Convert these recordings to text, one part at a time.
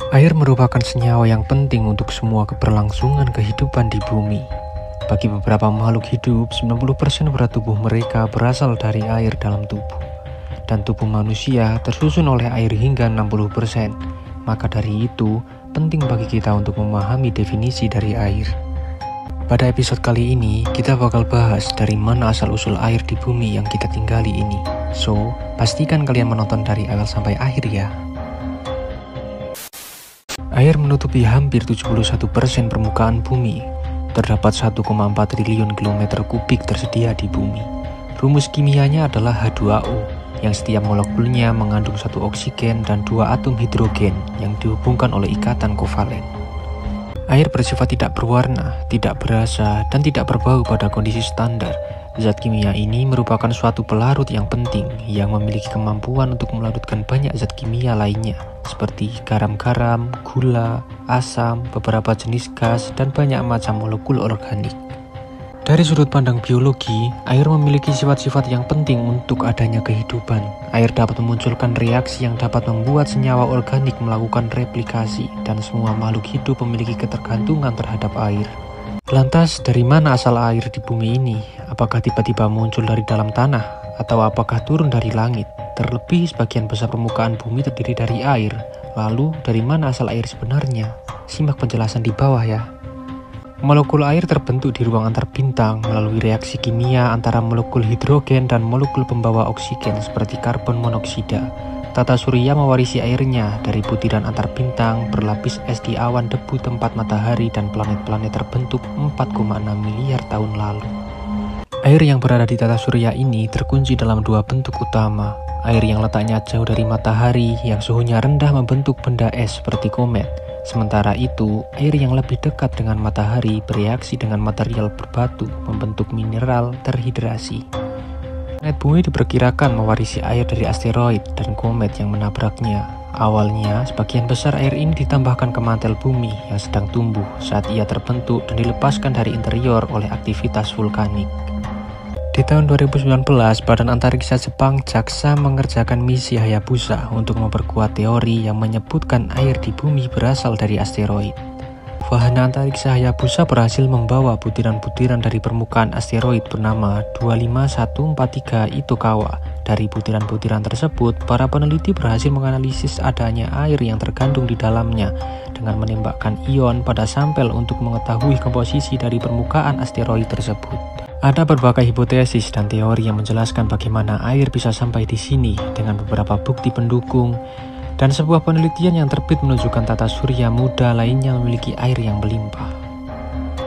Air merupakan senyawa yang penting untuk semua keberlangsungan kehidupan di bumi. Bagi beberapa makhluk hidup, 90% berat tubuh mereka berasal dari air dalam tubuh. Dan tubuh manusia tersusun oleh air hingga 60%. Maka dari itu, penting bagi kita untuk memahami definisi dari air. Pada episode kali ini, kita bakal bahas dari mana asal-usul air di bumi yang kita tinggali ini. So, pastikan kalian menonton dari awal sampai akhir ya. Air menutupi hampir 71% permukaan bumi. Terdapat 1,4 triliun kilometer kubik tersedia di bumi. Rumus kimianya adalah H2O, yang setiap molekulnya mengandung satu oksigen dan dua atom hidrogen yang dihubungkan oleh ikatan kovalen. Air bersifat tidak berwarna, tidak berasa, dan tidak berbau pada kondisi standar. Zat kimia ini merupakan suatu pelarut yang penting yang memiliki kemampuan untuk melarutkan banyak zat kimia lainnya seperti garam-garam, gula, asam, beberapa jenis gas, dan banyak macam molekul organik. Dari sudut pandang biologi, air memiliki sifat-sifat yang penting untuk adanya kehidupan. Air dapat memunculkan reaksi yang dapat membuat senyawa organik melakukan replikasi, dan semua makhluk hidup memiliki ketergantungan terhadap air. Lantas, dari mana asal air di bumi ini? Apakah tiba-tiba muncul dari dalam tanah? Atau apakah turun dari langit? Terlebih, sebagian besar permukaan bumi terdiri dari air. Lalu, dari mana asal air sebenarnya? Simak penjelasan di bawah ya. Molekul air terbentuk di ruang antar bintang melalui reaksi kimia antara molekul hidrogen dan molekul pembawa oksigen seperti karbon monoksida. Tata surya mewarisi airnya dari butiran antar bintang berlapis es di awan debu tempat matahari dan planet-planet terbentuk 4,6 miliar tahun lalu. Air yang berada di tata surya ini terkunci dalam dua bentuk utama. Air yang letaknya jauh dari matahari yang suhunya rendah membentuk benda es seperti komet. Sementara itu, air yang lebih dekat dengan matahari bereaksi dengan material berbatu membentuk mineral terhidrasi. Planet bumi diperkirakan mewarisi air dari asteroid dan komet yang menabraknya. Awalnya, sebagian besar air ini ditambahkan ke mantel bumi yang sedang tumbuh saat ia terbentuk dan dilepaskan dari interior oleh aktivitas vulkanik. Di tahun 2019, Badan Antariksa Jepang JAXA mengerjakan misi Hayabusa untuk memperkuat teori yang menyebutkan air di bumi berasal dari asteroid. Wahana antariksa Hayabusa berhasil membawa butiran-butiran dari permukaan asteroid bernama 25143 Itokawa. Dari butiran-butiran tersebut, para peneliti berhasil menganalisis adanya air yang terkandung di dalamnya dengan menembakkan ion pada sampel untuk mengetahui komposisi dari permukaan asteroid tersebut. Ada berbagai hipotesis dan teori yang menjelaskan bagaimana air bisa sampai di sini dengan beberapa bukti pendukung. Dan sebuah penelitian yang terbit menunjukkan tata surya muda lainnya memiliki air yang melimpah.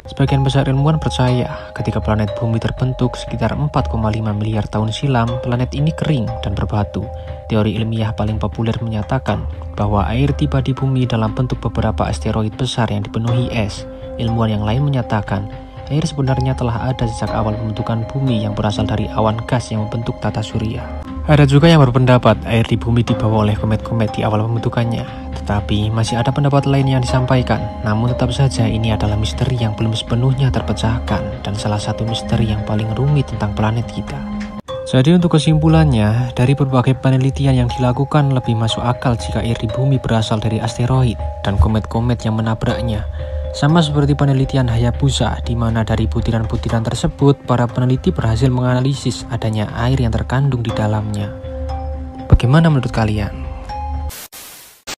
Sebagian besar ilmuwan percaya ketika planet bumi terbentuk sekitar 4,5 miliar tahun silam, planet ini kering dan berbatu. Teori ilmiah paling populer menyatakan bahwa air tiba di bumi dalam bentuk beberapa asteroid besar yang dipenuhi es. Ilmuwan yang lain menyatakan air sebenarnya telah ada sejak awal pembentukan bumi yang berasal dari awan gas yang membentuk tata surya. Ada juga yang berpendapat air di bumi dibawa oleh komet-komet di awal pembentukannya. Tetapi masih ada pendapat lain yang disampaikan. Namun tetap saja ini adalah misteri yang belum sepenuhnya terpecahkan dan salah satu misteri yang paling rumit tentang planet kita. Jadi untuk kesimpulannya, dari berbagai penelitian yang dilakukan lebih masuk akal jika air di bumi berasal dari asteroid dan komet-komet yang menabraknya. Sama seperti penelitian Hayabusa, di mana dari butiran-butiran tersebut, para peneliti berhasil menganalisis adanya air yang terkandung di dalamnya. Bagaimana menurut kalian?